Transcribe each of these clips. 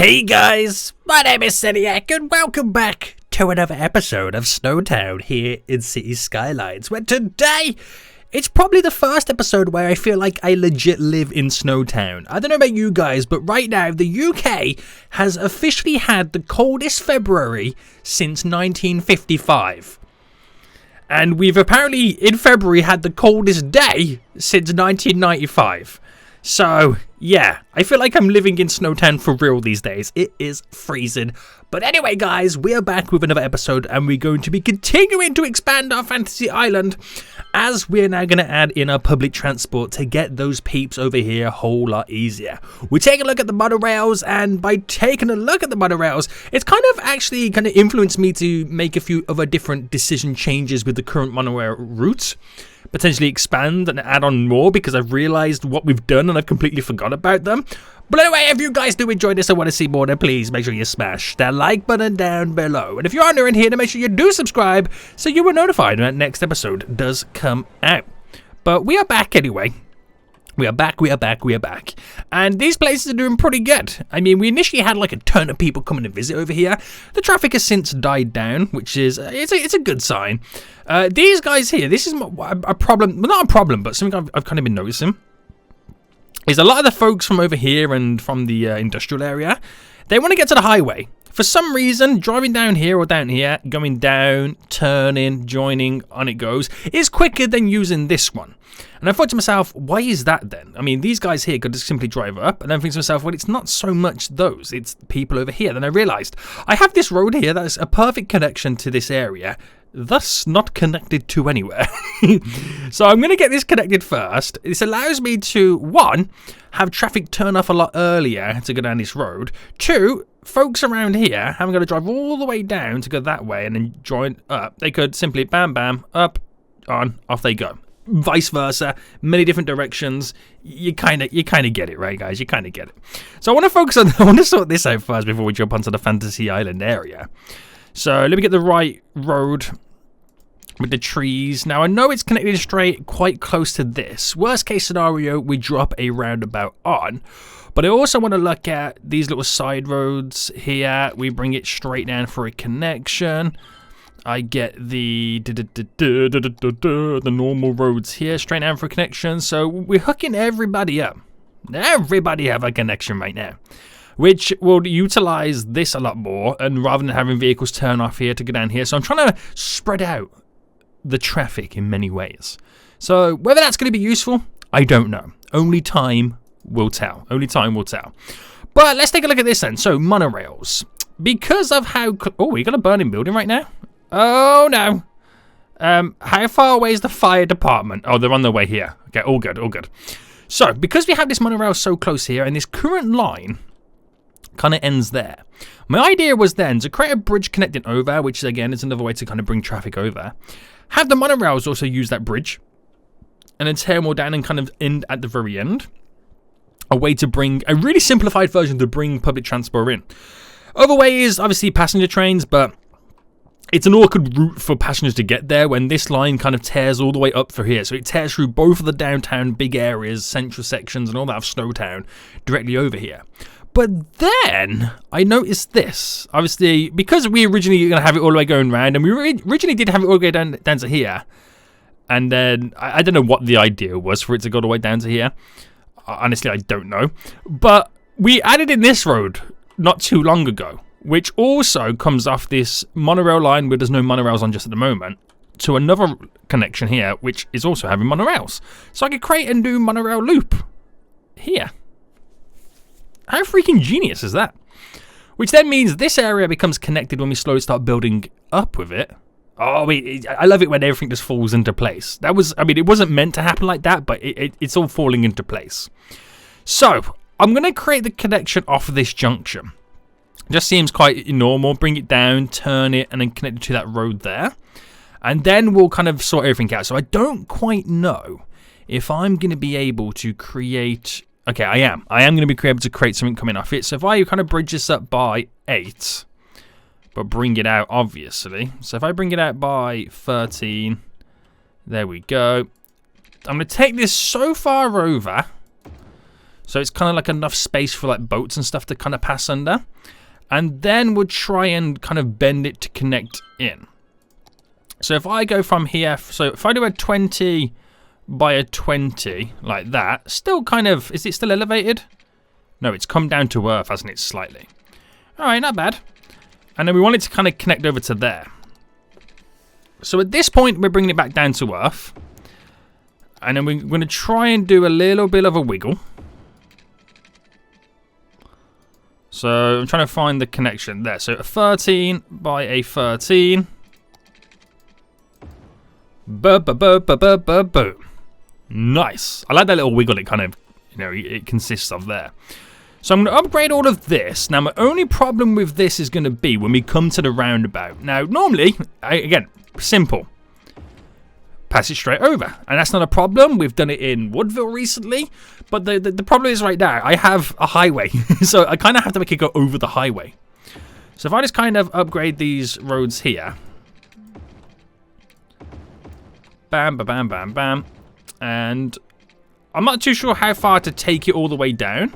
Hey guys, my name is Seniac and welcome back to another episode of SnowTown here in City Skylines, where today it's probably the first episode where I feel like I legit live in SnowTown. I don't know about you guys, but right now the UK has officially had the coldest February since 1955. And we've apparently in February had the coldest day since 1995. So, yeah, I feel like I'm living in SnowTown for real these days. It is freezing. But anyway, guys, we are back with another episode, and we're going to be continuing to expand our fantasy island, as we're now going to add in our public transport to get those peeps over here a whole lot easier. We're taking a look at the monorails, and by taking a look at the monorails, it's kind of influenced me to make a few other different decision changes with the current monorail routes. Potentially expand and add on more because I've realized what we've done and I've completely forgot about them. But anyway, if you guys do enjoy this and want to see more, then please make sure you smash that like button down below. And if you are new in here, then make sure you do subscribe so you are notified when that next episode does come out. But we are back anyway. We are back. And these places are doing pretty good. I mean, we initially had like a ton of people coming to visit over here. The traffic has since died down, which is, it's a good sign. These guys here, this is a problem, well, not a problem, but something I've kind of been noticing. Is a lot of the folks from over here and from the industrial area, they want to get to the highway. For some reason, driving down here or down here, going down, turning, joining, on it goes, is quicker than using this one. And I thought to myself, why is that then? I mean, these guys here could just simply drive up, and then think to myself, well, it's not so much those, it's people over here. Then I realised, I have this road here that is a perfect connection to this area, thus not connected to anywhere. So I'm going to get this connected first. This allows me to, one, have traffic turn off a lot earlier to go down this road. Two, folks around here haven't got to drive all the way down to go that way and then join up. They could simply bam, bam, up, on, off they go. Vice versa, many different directions. You kind of get it, right, guys? You kind of get it. So I want to focus on, I want to sort this out first before we jump onto the Fantasy Island area. So let me get the right road with the trees. Now I know it's connected straight quite close to this. Worst case scenario, we drop a roundabout on. But I also want to look at these little side roads here. We bring it straight down for a connection. I get the normal roads here straight down for a connection. So we're hooking everybody up. Everybody have a connection right now, which will utilize this a lot more, and rather than having vehicles turn off here to go down here. So I'm trying to spread out the traffic in many ways. So whether that's going to be useful, I don't know. Only time will tell. But let's take a look at this then. So monorails. Because of how... Oh, we got a burning building right now? Oh, no. How far away is the fire department? Oh, they're on their way here. Okay, all good. So, because we have this monorail so close here, and this current line kind of ends there. My idea was then to create a bridge connecting over, which again is another way to kind of bring traffic over. Have the monorails also use that bridge, and then tear them all down and kind of end at the very end. A way to bring a really simplified version to bring public transport in. Other way is obviously passenger trains, but it's an awkward route for passengers to get there when this line kind of tears all the way up for here. So it tears through both of the downtown big areas, central sections, and all that of SnowTown directly over here. But then I noticed this. Obviously, because we originally were going to have it all the way going round, and we originally did have it all the way down to here. And then I don't know what the idea was for it to go all the way down to here. Honestly, I don't know. But we added in this road not too long ago, which also comes off this monorail line where there's no monorails on just at the moment, to another connection here, which is also having monorails. So I could create a new monorail loop here. How freaking genius is that? Which then means this area becomes connected when we slowly start building up with it. Oh, I love it when everything just falls into place. That was, I mean, it wasn't meant to happen like that, but it's all falling into place. So I'm going to create the connection off of this junction. Just seems quite normal. Bring it down, turn it, and then connect it to that road there. And then we'll kind of sort everything out. So I don't quite know if I'm going to be able to create... Okay, I am. I am going to be able to create something coming off it. So if I kind of bridge this up by 8, but bring it out, obviously. So if I bring it out by 13, there we go. I'm going to take this so far over So it's kind of like enough space for like boats and stuff to kind of pass under. And then we'll try and kind of bend it to connect in. So if I go from here, so if I do a 20 by a 20 like that, still kind of, is it still elevated? No, it's come down to earth, hasn't it, slightly. All right, not bad. And then we want it to kind of connect over to there. So at this point, we're bringing it back down to earth. And then we're going to try and do a little bit of a wiggle. So I'm trying to find the connection there. So a 13 by a 13. Boom. Nice. I like that little wiggle it kind of, it consists of there. So I'm going to upgrade all of this. Now, my only problem with this is going to be when we come to the roundabout. Now, normally, again, simple. Pass it straight over. And that's not a problem. We've done it in Woodville recently. But the problem is right now, I have a highway. So I kind of have to make it go over the highway. So if I just kind of upgrade these roads here. Bam, ba bam, bam, bam. And I'm not too sure how far to take it all the way down.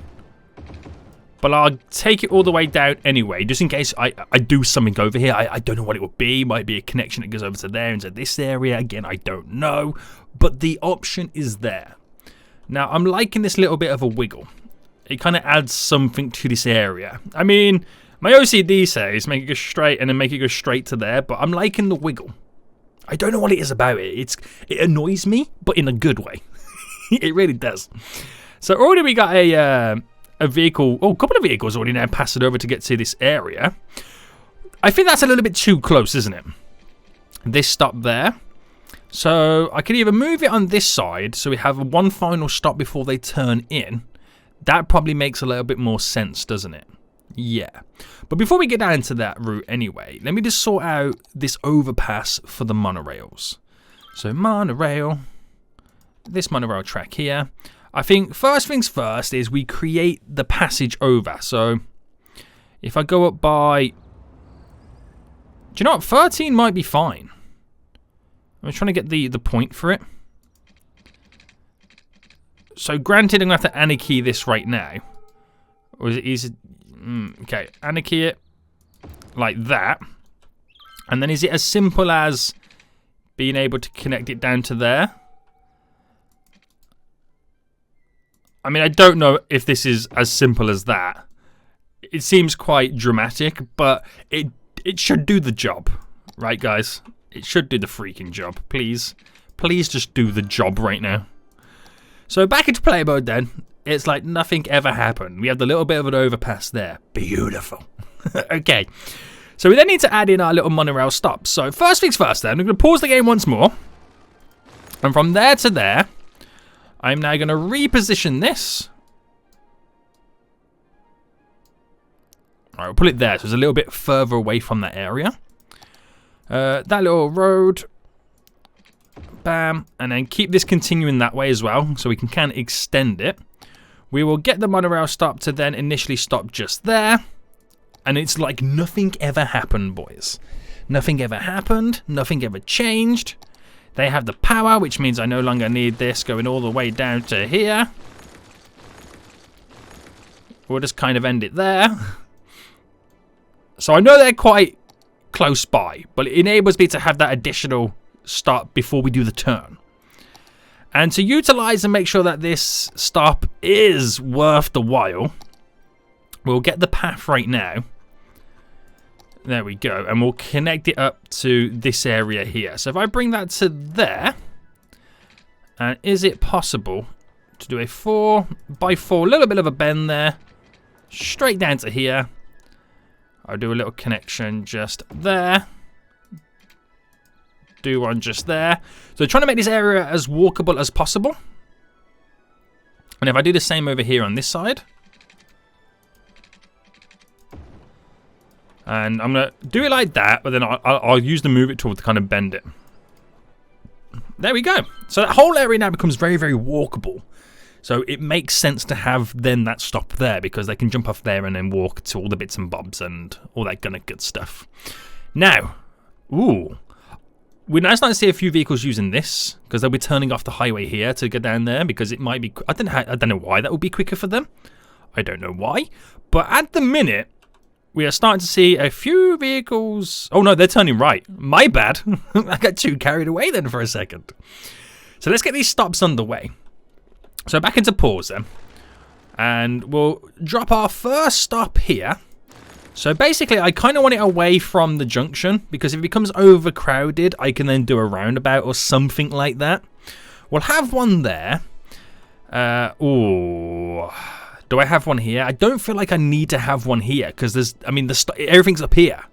But I'll take it all the way down anyway, just in case I do something over here. I don't know what it would be. Might be a connection that goes over to there into this area. Again, I don't know. But the option is there. Now, I'm liking this little bit of a wiggle. It kind of adds something to this area. I mean, my OCD says make it go straight and then make it go straight to there. But I'm liking the wiggle. I don't know what it is about it. It annoys me, but in a good way. It really does. So already we got a vehicle, a couple of vehicles already now passing over to get to this area. I think that's a little bit too close, isn't it? This stop there. So I could either move it on this side so we have one final stop before they turn in. That probably makes a little bit more sense, doesn't it? Yeah. But before we get down to that route anyway, let me just sort out this overpass for the monorails. So monorail, this monorail track here. I think first things first is we create the passage over. So if I go up by, do you know what? 13 might be fine. I'm trying to get the point for it. So granted, I'm going to have to anarchy this right now. Or is it easy? Okay, anarchy it like that. And then is it as simple as being able to connect it down to there? I mean, I don't know if this is as simple as that. It seems quite dramatic, but it should do the job. Right, guys? It should do the freaking job. Please. Please just do the job right now. So back into play mode then. It's like nothing ever happened. We have the little bit of an overpass there. Beautiful. Okay. So we then need to add in our little monorail stops. So first things first then. I'm going to pause the game once more. And from there to there, I'm now going to reposition this. Alright, we'll put it there so it's a little bit further away from that area. That little road. Bam. And then keep this continuing that way as well so we can kind of extend it. We will get the monorail stop to then initially stop just there. And it's like nothing ever happened, boys. Nothing ever happened. Nothing ever changed. They have the power, which means I no longer need this going all the way down to here. We'll just kind of end it there. So I know they're quite close by, but it enables me to have that additional stop before we do the turn. And to utilize and make sure that this stop is worth the while, we'll get the path right now. There we go. And we'll connect it up to this area here. So if I bring that to there, and is it possible to do a 4x4, a little bit of a bend there, straight down to here. I'll do a little connection just there. Do one just there. So trying to make this area as walkable as possible. And if I do the same over here on this side. And I'm going to do it like that, but then I'll use the move it tool to kind of bend it. There we go. So that whole area now becomes very, very walkable. So it makes sense to have then that stop there because they can jump off there and then walk to all the bits and bobs and all that kind of good stuff. Now, ooh, we're now starting to see a few vehicles using this because they'll be turning off the highway here to get down there because it might be. I don't know why that would be quicker for them. I don't know why, but at the minute we are starting to see a few vehicles. Oh no, they're turning right. My bad. I got too carried away then for a second. So let's get these stops underway. So back into pause then, and we'll drop our first stop here. So basically, I kind of want it away from the junction because if it becomes overcrowded, I can then do a roundabout or something like that. We'll have one there. Do I have one here? I don't feel like I need to have one here because everything's up here.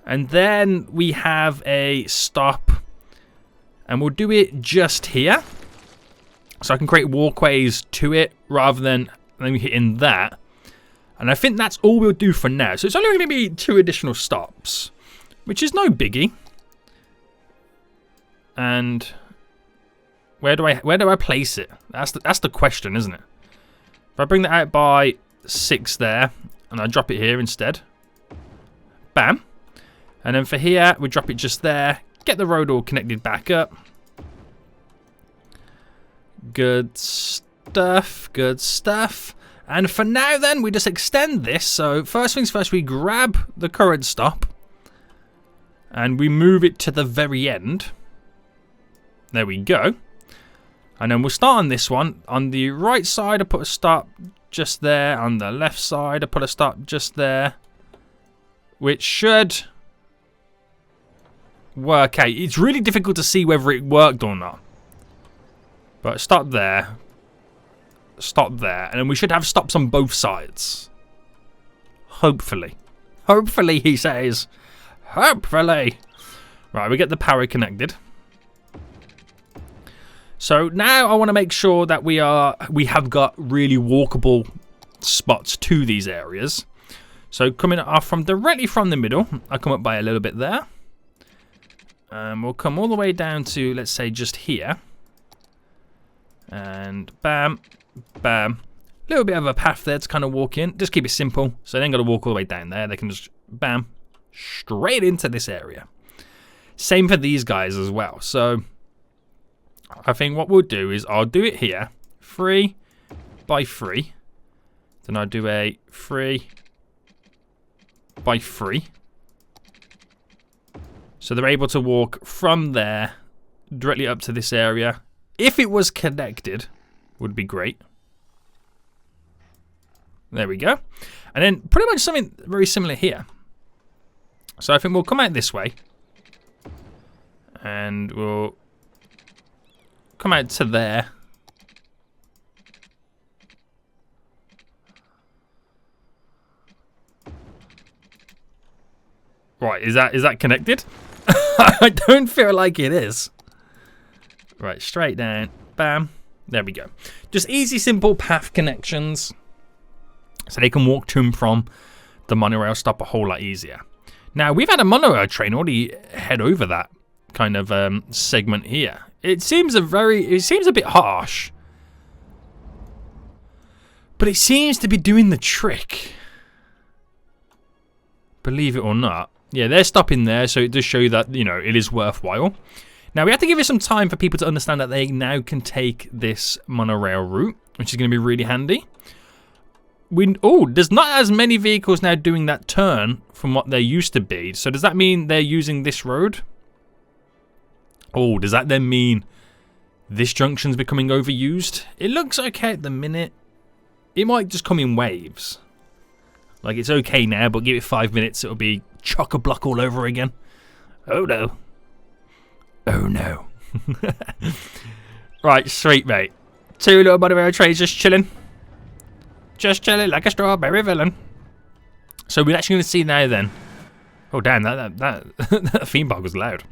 And then we have a stop, and we'll do it just here. So I can create walkways to it rather than hitting that. And I think that's all we'll do for now. So it's only going to be 2 additional stops, which is no biggie. And where do I place it? That's the question, isn't it? If I bring that out by 6 there, and I drop it here instead. Bam. And then for here, we drop it just there. Get the road all connected back up. Good stuff. Good stuff. And for now then, we just extend this. So first things first, we grab the current stop and we move it to the very end. There we go. And then we'll start on this one. On the right side, I put a stop just there. On the left side, I put a stop just there. Which should work out. It's really difficult to see whether it worked or not. But stop there. Stop there, and then we should have stops on both sides. Hopefully. Hopefully, he says. Hopefully. Right, we get the power connected. So now I want to make sure that we have got really walkable spots to these areas. So coming off directly from the middle, I'll come up by a little bit there. And we'll come all the way down to, let's say, just here. And bam. Bam. A little bit of a path there to kind of walk in. Just keep it simple. So they ain't got to walk all the way down there. They can just, bam, straight into this area. Same for these guys as well. So I think what we'll do is I'll do it here. 3 by 3. Then I'll do a 3 by 3. So they're able to walk from there directly up to this area. If it was connected, would be great. There we go. And then pretty much something very similar here. So I think we'll come out this way. And we'll come out to there. Right, is that connected? I don't feel like it is. Right, straight down. Bam. There we go. Just easy, simple path connections. So they can walk to and from the monorail stop a whole lot easier. Now, we've had a monorail train already head over that kind of segment here. It seems a bit harsh. But it seems to be doing the trick. Believe it or not. Yeah, they're stopping there, so it does show you that, you know, it is worthwhile. Now, we have to give it some time for people to understand that they now can take this monorail route, which is going to be really handy. There's not as many vehicles now doing that turn from what there used to be. So does that mean they're using this road? Oh, does that then mean this junction's becoming overused? It looks okay at the minute. It might just come in waves. Like, it's okay now, but give it 5 minutes, it'll be chock-a-block all over again. Oh, no. Oh, no. Right, sweet, mate. 2 little monorail trains just chilling. Just chilling like a strawberry villain. So we're actually going to see now then. Oh, damn, that theme park was loud.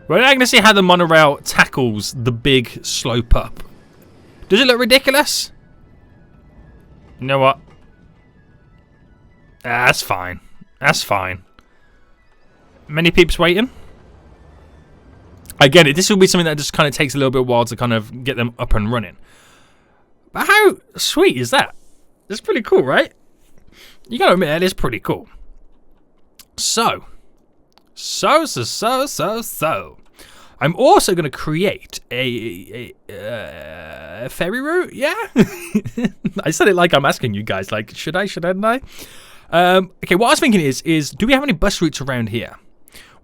We're now going to see how the monorail tackles the big slope up. Does it look ridiculous? You know what? That's fine. That's fine. Many peeps waiting. I get it. This will be something that just kind of takes a little bit while to kind of get them up and running. But how sweet is that? It's pretty cool, right? You gotta admit, it is pretty cool. So, So. I'm also going to create a ferry route. Yeah, I said it like I'm asking you guys. Like, shouldn't I? Okay, what I was thinking is, do we have any bus routes around here?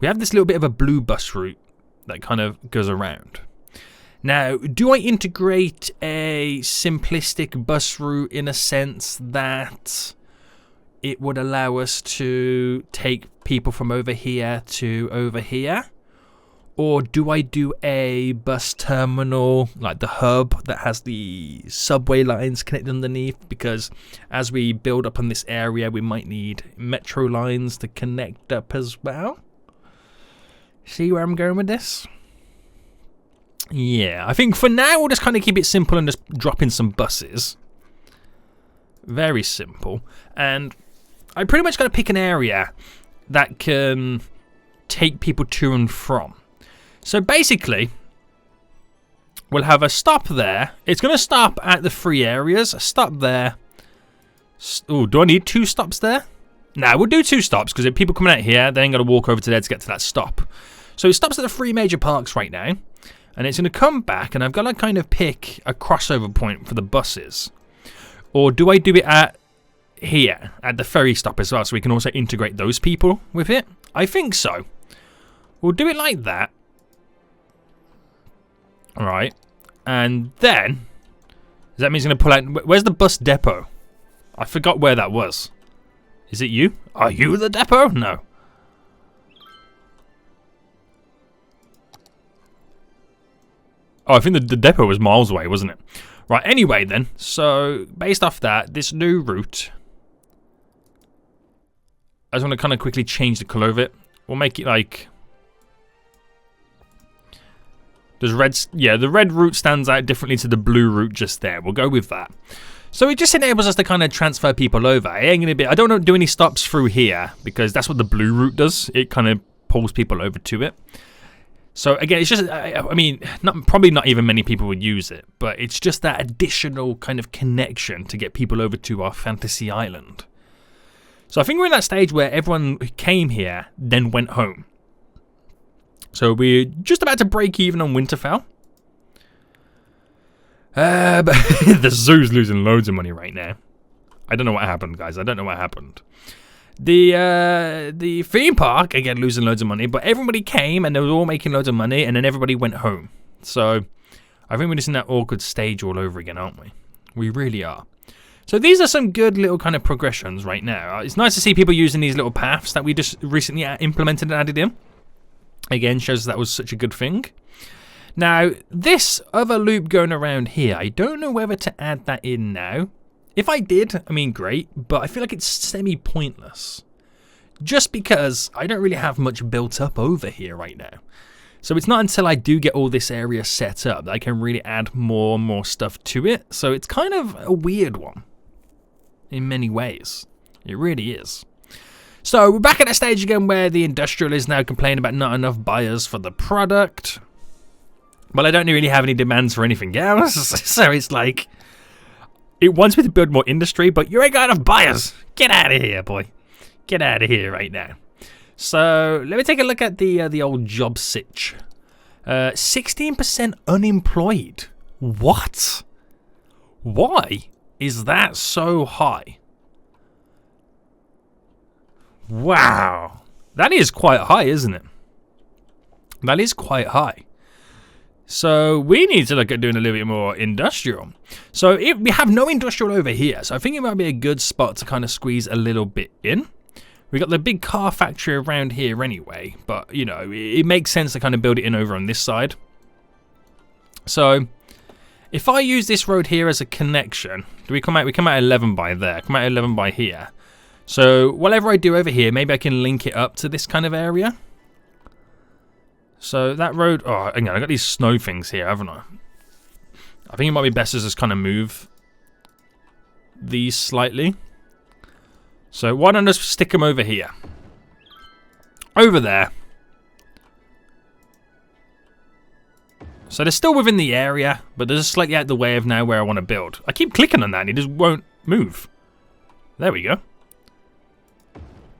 We have this little bit of a blue bus route that kind of goes around. Now, do I integrate a simplistic bus route in a sense that it would allow us to take people from over here to over here? Or do I do a bus terminal, like the hub that has the subway lines connected underneath? Because as we build up on this area, we might need metro lines to connect up as well. See where I'm going with this? Yeah, I think for now we'll just kind of keep it simple and just drop in some buses. Very simple. And I pretty much got to pick an area that can take people to and from. So basically, we'll have a stop there. It's going to stop at the free areas. A stop there. Oh, do I need 2 stops there? Nah, we'll do 2 stops because if people coming out here, they ain't got to walk over to there to get to that stop. So it stops at the 3 major parks right now. And it's going to come back, and I've got to kind of pick a crossover point for the buses. Or do I do it at here, at the ferry stop as well, so we can also integrate those people with it? I think so. We'll do it like that. Alright. And then, does that mean it's going to pull out... Where's the bus depot? I forgot where that was. Is it you? Are you the depot? No. Oh, I think the depot was miles away, wasn't it? Right, anyway then. So, based off that, this new route... I just want to kind of quickly change the colour of it. We'll make it like... There's red... Yeah, the red route stands out differently to the blue route just there. We'll go with that. So it just enables us to kind of transfer people over. It ain't going to be... I don't do any stops through here because that's what the blue route does. It kind of pulls people over to it. So again, it's just, I mean, probably not even many people would use it, but it's just that additional kind of connection to get people over to our fantasy island. So I think we're in that stage where everyone who came here then went home. So we're just about to break even on Winterfell. But the zoo's losing loads of money right now. I don't know what happened, guys. I don't know what happened. The theme park, again, losing loads of money, but everybody came and they were all making loads of money, and then everybody went home. So I think we're just in that awkward stage all over again, aren't we? We really are. So these are some good little kind of progressions right now. It's nice to see people using these little paths that we just recently implemented and added in. Again, shows that was such a good thing. Now, this other loop going around here, I don't know whether to add that in now. If I did, I mean, great, but I feel like it's semi-pointless. Just because I don't really have much built up over here right now. So it's not until I do get all this area set up that I can really add more and more stuff to it. So it's kind of a weird one. In many ways. It really is. So we're back at that stage again where the industrial is now complaining about not enough buyers for the product. Well, I don't really have any demands for anything else. So it's like... It wants me to build more industry, but you ain't got enough buyers. Get out of here, boy. Get out of here right now. So, let me take a look at the old job sitch. 16% unemployed. What? Why is that so high? Wow. That is quite high, isn't it? That is quite high. So we need to look at doing a little bit more industrial. So we have no industrial over here. So I think it might be a good spot to kind of squeeze a little bit in. We got the big car factory around here anyway. But, you know, it makes sense to kind of build it in over on this side. So if I use this road here as a connection, do we come out? We come out 11 by there. Come out 11 by here. So whatever I do over here, maybe I can link it up to this kind of area. So that road, oh, again, I got these snow things here, haven't I? I think it might be best to just kind of move these slightly. So why don't I just stick them over here? Over there. So they're still within the area, but they're just slightly out of the way of now where I want to build. I keep clicking on that and it just won't move. There we go.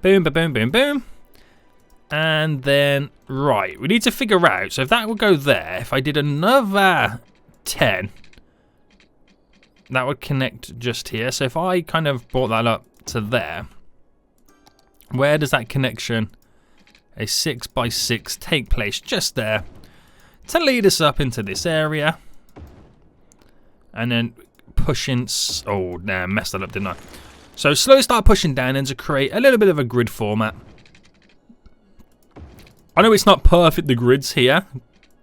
Boom, ba boom, boom, boom. And then, right, we need to figure out, so if that would go there, if I did another 10, that would connect just here. So if I kind of brought that up to there, where does that connection, a 6x6, take place? Just there, to lead us up into this area. And then pushing, oh, damn, messed that up, didn't I? So slowly start pushing down and to create a little bit of a grid format. I know it's not perfect, the grids here,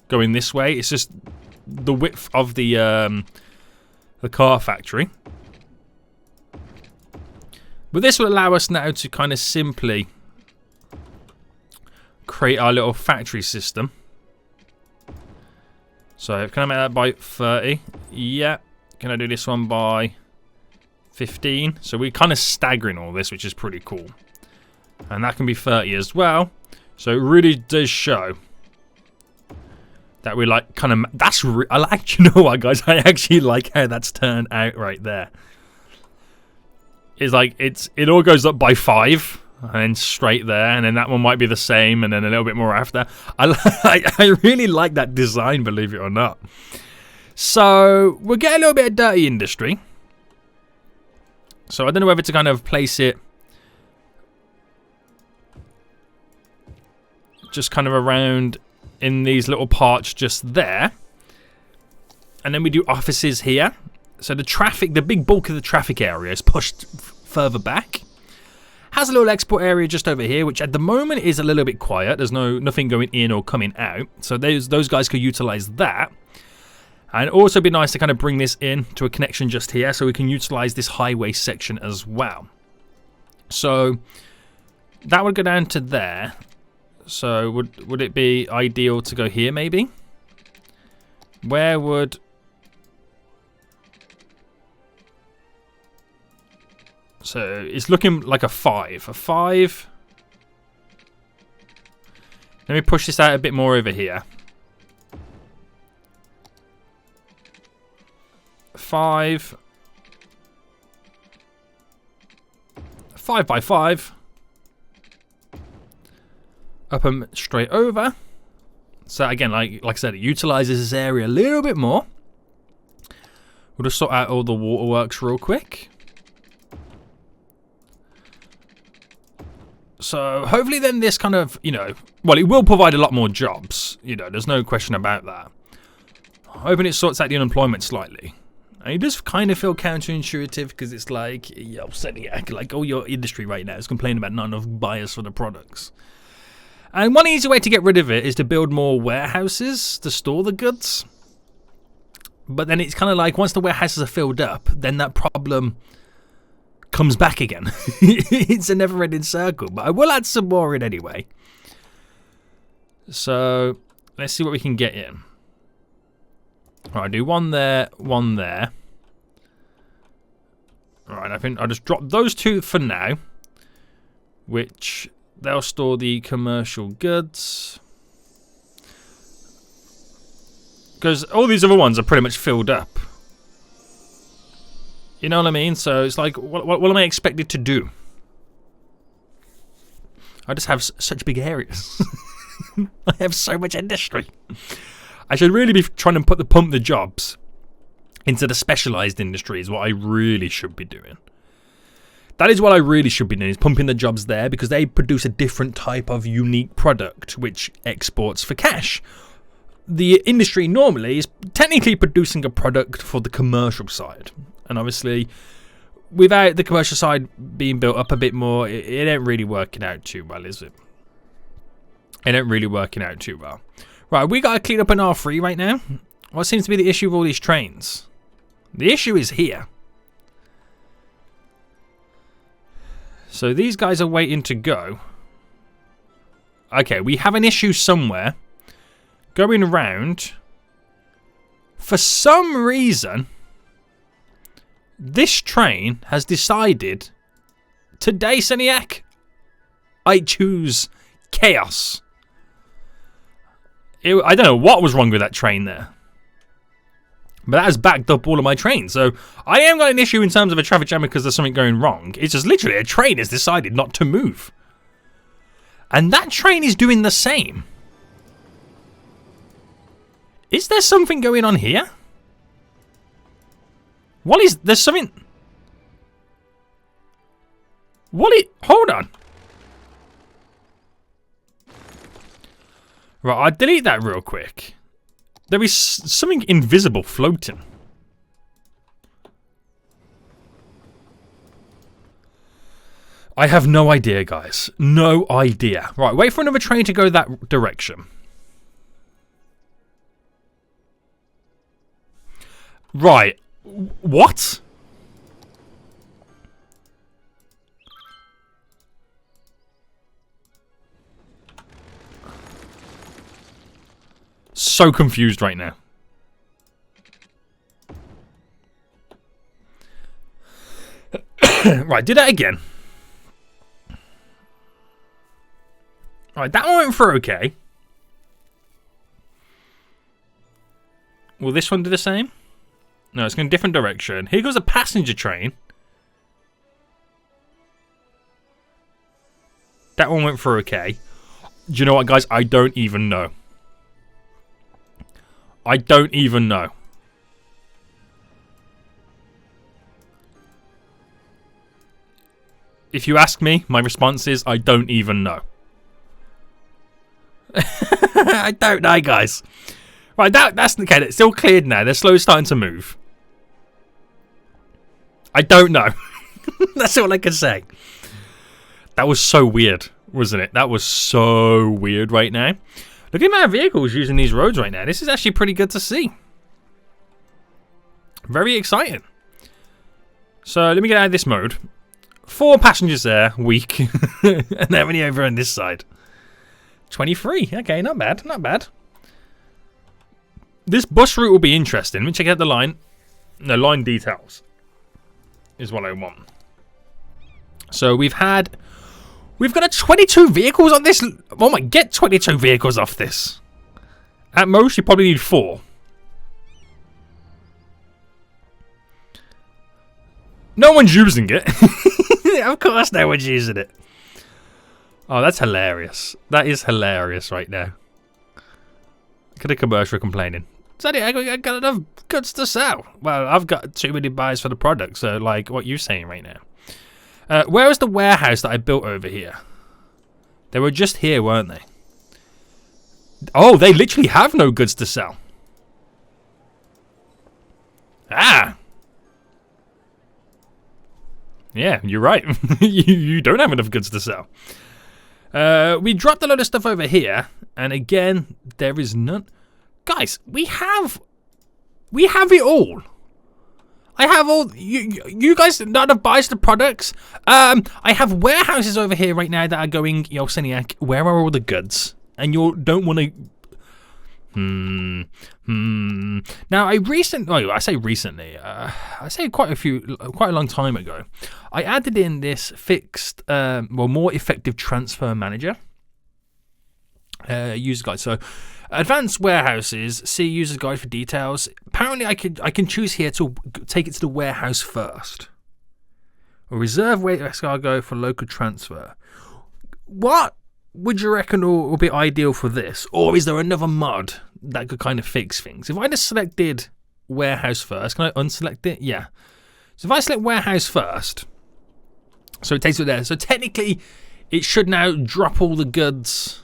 going this way. It's just the width of the car factory. But this will allow us now to kind of simply create our little factory system. So can I make that by 30? Yeah. Can I do this one by 15? So we're kind of staggering all this, which is pretty cool. And that can be 30 as well. So it really does show that we like kind of, I like, you know what guys, I actually like how that's turned out right there. It's like, it all goes up by 5 and then straight there, and then that one might be the same and then a little bit more after. I really like that design, believe it or not. So we'll get a little bit of dirty industry. So I don't know whether to kind of place it just kind of around in these little parts just there. And then we do offices here. So the traffic, the big bulk of the traffic area is pushed further back. Has a little export area just over here, which at the moment is a little bit quiet. There's nothing going in or coming out. So those guys could utilize that. And also be nice to kind of bring this in to a connection just here so we can utilize this highway section as well. So that would go down to there. So would it be ideal to go here maybe? Where would... So it's looking like a 5. A 5. Let me push this out a bit more over here. 5. 5 by 5. Up and straight over. So again, like I said, it utilizes this area a little bit more. We'll just sort out all the waterworks real quick. So hopefully then this kind of, you know, well, it will provide a lot more jobs. You know, there's no question about that. Hoping it sorts out the unemployment slightly. And it does kind of feel counterintuitive because it's like, yo, like all your industry right now is complaining about not enough buyers for the products. And one easy way to get rid of it is to build more warehouses to store the goods. But then it's kind of like once the warehouses are filled up, then that problem comes back again. It's a never-ending circle. But I will add some more in anyway. So let's see what we can get in. Alright, do one there, one there. Alright, I think I'll just drop those two for now. Which... they'll store the commercial goods. Because all these other ones are pretty much filled up. You know what I mean? So it's like, what am I expected to do? I just have such big areas. I have so much industry. I should really be trying to pump the jobs into the specialised industry is what I really should be doing. That is what I really should be doing, is pumping the jobs there because they produce a different type of unique product which exports for cash. The industry normally is technically producing a product for the commercial side. And obviously, without the commercial side being built up a bit more, it ain't really working out too well, is it? It ain't really working out too well. Right, we got to clean up an R3 right now. What seems to be the issue with all these trains? The issue is here. So these guys are waiting to go. Okay, we have an issue somewhere. Going around. For some reason, this train has decided, today, Seniac, I choose chaos. I don't know what was wrong with that train there. But that has backed up all of my trains. So I haven't got an issue in terms of a traffic jam because there's something going wrong. It's just literally a train has decided not to move. And that train is doing the same. Is there something going on here? What is... There's something... Hold on. Right, I'll delete that real quick. There is something invisible floating. I have no idea, guys. No idea. Right, wait for another train to go that direction. Right. What? So confused right now. Right, do that again. Right, that one went through okay. Will this one do the same? No, it's going a different direction. Here goes a passenger train. That one went through okay. Do you know what, guys? I don't even know. I don't even know. If you ask me, my response is I don't even know. I don't know, guys. Right, that's okay. It's still cleared now. They're slowly starting to move. I don't know. That's all I can say. That was so weird, wasn't it? That was so weird right now. Look at the amount of vehicles using these roads right now. This is actually pretty good to see. Very exciting. So let me get out of this mode. 4 passengers there, weak. And how many over on this side? 23. Okay, not bad, not bad. This bus route will be interesting. Let me check out the line. No, line details is what I want. So we've got a 22 vehicles on this. Oh my, get 22 vehicles off this. At most, you probably need 4. No one's using it. Of course no one's using it. Oh, that's hilarious. That is hilarious right now. Look at a commercial complaining. Sonny, I got enough goods to sell. Well, I've got too many buys for the product, so like what you're saying right now. Where is the warehouse that I built over here? They were just here, weren't they? Oh, they literally have no goods to sell. Ah. Yeah, you're right. you don't have enough goods to sell. We dropped a load of stuff over here, and again, there is none. Guys, we have it all. I have all you guys not have buys the products. I have warehouses over here right now that are going, yo, Seniac, where are all the goods? And you don't want to. Now I say recently. I say quite a long time ago. I added in this fixed, more effective transfer manager. User guide. So, advanced warehouses. See user guide for details. Apparently, I can choose here to take it to the warehouse first. Or reserve warehouse cargo for local transfer. What would you reckon will be ideal for this? Or is there another mod that could kind of fix things? If I just selected warehouse first, can I unselect it? Yeah. So if I select warehouse first, so it takes it there. So technically, it should now drop all the goods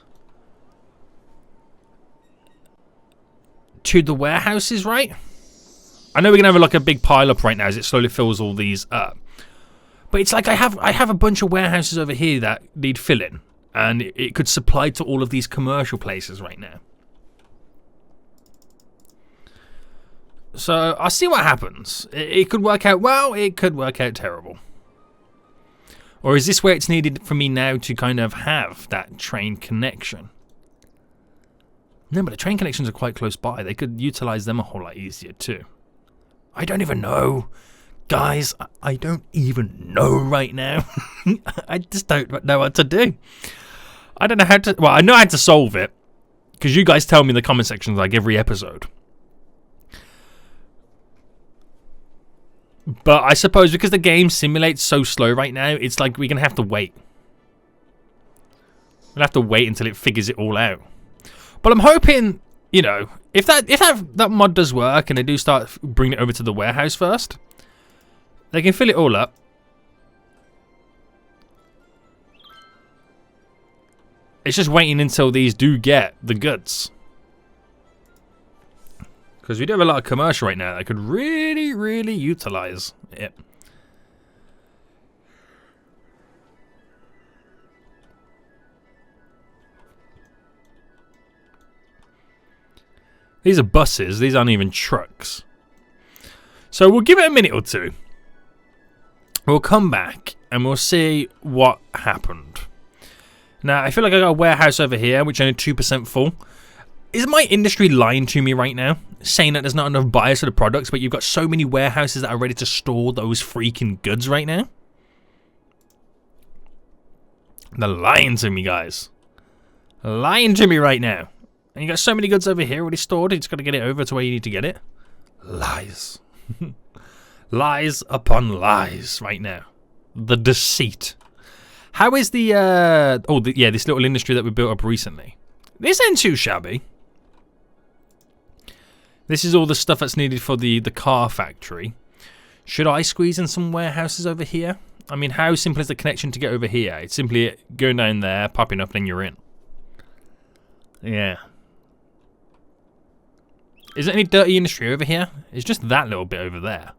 to the warehouses, right? I know we're gonna have like a big pile up right now as it slowly fills all these up. But it's like I have a bunch of warehouses over here that need filling. And it could supply to all of these commercial places right now. So I'll see what happens. It could work out well, it could work out terrible. Or is this where it's needed for me now to kind of have that train connection? No, but the train connections are quite close by. They could utilize them a whole lot easier too. I don't even know. Guys, I don't even know right now. I just don't know what to do. I don't know how to... Well, I know how to solve it. Because you guys tell me in the comment sections like every episode. But I suppose because the game simulates so slow right now, it's like we're going to have to wait. We'll have to wait until it figures it all out. But I'm hoping, you know, if that mod does work and they do start bringing it over to the warehouse first, they can fill it all up. It's just waiting until these do get the goods. Because we do have a lot of commercial right now that could really, really utilize it. These are buses. These aren't even trucks. So we'll give it a minute or two. We'll come back and we'll see what happened. Now, I feel like I got a warehouse over here, which is only 2% full. Is my industry lying to me right now? Saying that there's not enough buyers for the products, but you've got so many warehouses that are ready to store those freaking goods right now? They're lying to me, guys. Lying to me right now. And you got so many goods over here already stored, you just got to get it over to where you need to get it. Lies. Lies upon lies right now. The deceit. How is the, this little industry that we built up recently? This ain't too shabby. This is all the stuff that's needed for the car factory. Should I squeeze in some warehouses over here? I mean, how simple is the connection to get over here? It's simply going down there, popping up, then you're in. Yeah. Is there any dirty industry over here? It's just that little bit over there.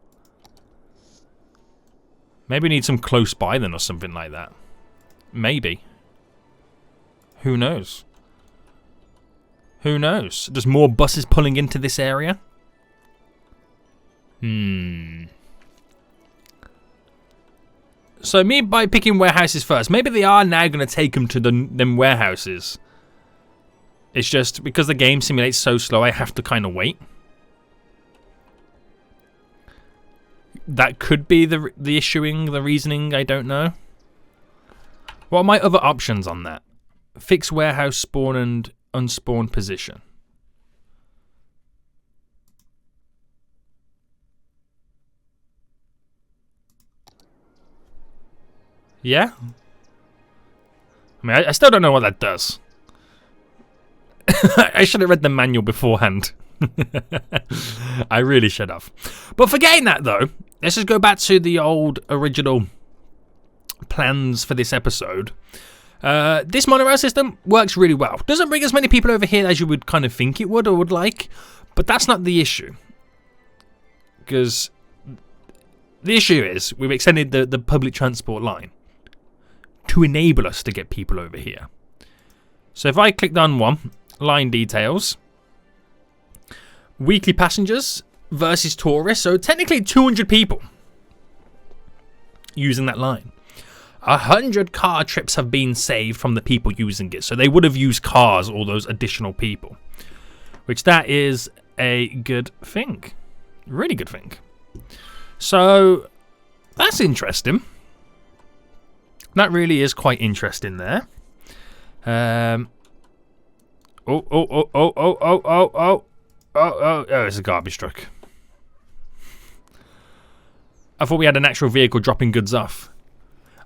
Maybe we need some close by then or something like that. Maybe. Who knows? Who knows? Just more buses pulling into this area? So me by picking warehouses first, maybe they are now going to take them to them warehouses. It's just because the game simulates so slow, I have to kind of wait. That could be the reasoning, I don't know. What are my other options on that? Fix warehouse spawn and unspawn position. Yeah? I mean, I still don't know what that does. I should have read the manual beforehand. I really should have. But forgetting that though, let's just go back to the old original plans for this episode. This monorail system works really well. Doesn't bring as many people over here as you would kind of think it would or would like, but that's not the issue. Because the issue is we've extended the public transport line to enable us to get people over here. So if I clicked on one, line details, weekly passengers versus tourists, so technically 200 people using that line. 100 car trips have been saved from the people using it, so they would have used cars, all those additional people, which that is a good thing, really good thing. So that's interesting. That really is quite interesting there. Oh, it's a garbage truck. I thought we had an actual vehicle dropping goods off.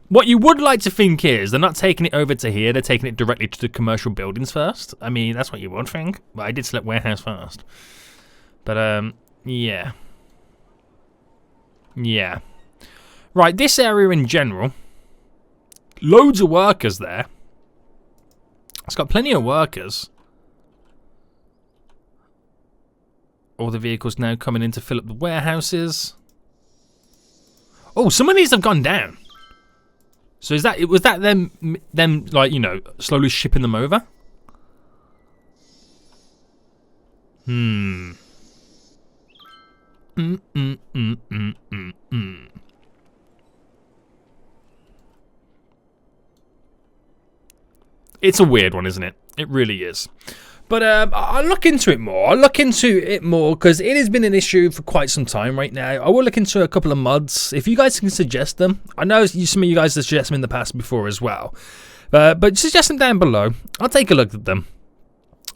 What you would like to think is they're not taking it over to here, they're taking it directly to the commercial buildings first. I mean, that's what you would think. But I did select warehouse first. But, yeah. Yeah. Right, this area in general, loads of workers there. It's got plenty of workers. All the vehicles now coming in to fill up the warehouses. Oh, some of these have gone down. So was that them like, you know, slowly shipping them over? It's a weird one, isn't it? It really is. But I'll look into it more. I'll look into it more because it has been an issue for quite some time right now. I will look into a couple of mods. If you guys can suggest them. I know some of you guys have suggested them in the past before as well. But suggest them down below. I'll take a look at them.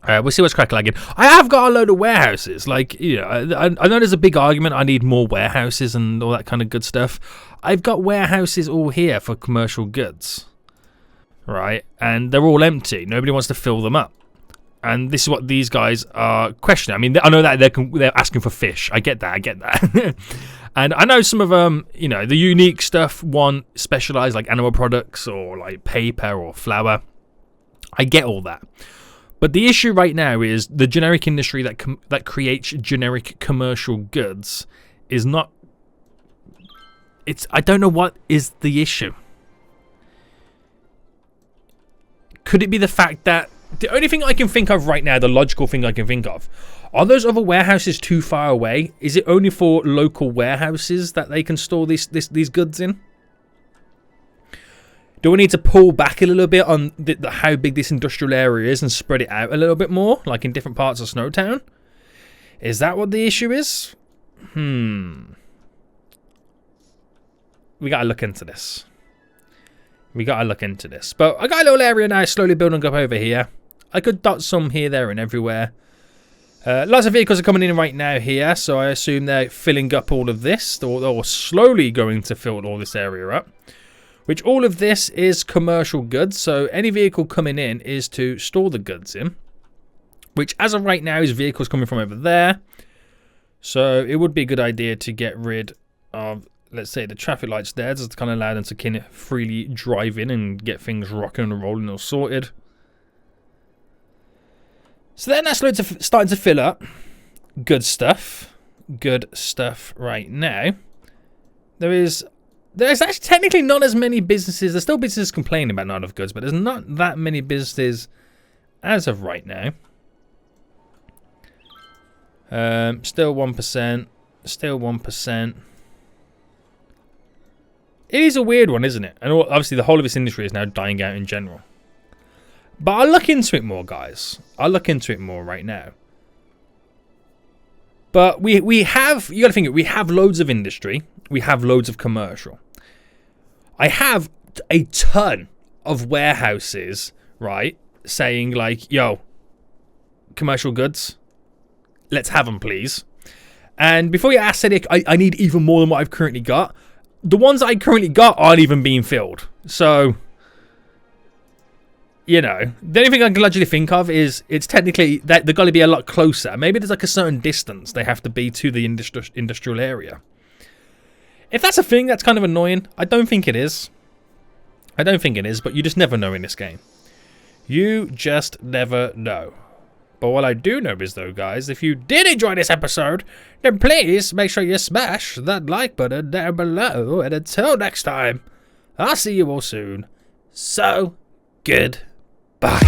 We'll see what's crack-lagging. I have got a load of warehouses. Like, you know, I know there's a big argument. I need more warehouses and all that kind of good stuff. I've got warehouses all here for commercial goods. right? And they're all empty. Nobody wants to fill them up. And this is what these guys are questioning. I mean, I know that they're asking for fish. I get that. And I know some of them, you know, the unique stuff want specialized, like animal products or like paper or flour. I get all that. But the issue right now is the generic industry that creates generic commercial goods is not... I don't know what is the issue. Could it be the fact that... The only thing I can think of right now, the logical thing I can think of, are those other warehouses too far away? Is it only for local warehouses that they can store these goods in? Do we need to pull back a little bit on how big this industrial area is and spread it out a little bit more, like in different parts of SnowTown? Is that what the issue is? We gotta look into this. But I got a little area now slowly building up over here. I could dot some here, there, and everywhere. Lots of vehicles are coming in right now here, so I assume they're filling up all of this, or slowly going to fill all this area up. Which all of this is commercial goods, so any vehicle coming in is to store the goods in. Which, as of right now, is vehicles coming from over there. So it would be a good idea to get rid of, let's say, the traffic lights there, just to kind of allow them to kind of freely drive in and get things rocking and rolling all sorted. So then that's starting to fill up. Good stuff right now. There's actually technically not as many businesses. There's still businesses complaining about not enough goods, but there's not that many businesses as of right now. Still 1%. Still 1%. It is a weird one, isn't it? And obviously the whole of this industry is now dying out in general. But I'll look into it more, guys. I'll look into it more right now. But we have, you gotta think, we have loads of industry. We have loads of commercial. I have a ton of warehouses, right, saying like, yo, commercial goods, let's have them, please. And before you ask, Cedric, I need even more than what I've currently got. The ones I currently got aren't even being filled. So, you know, the only thing I can logically think of is it's technically that they've got to be a lot closer. Maybe there's like a certain distance they have to be to the industrial area. If that's a thing, that's kind of annoying. I don't think it is. But you just never know in this game. You just never know. But what I do know is, though, guys, if you did enjoy this episode, then please make sure you smash that like button down below. And until next time, I'll see you all soon. So, goodbye.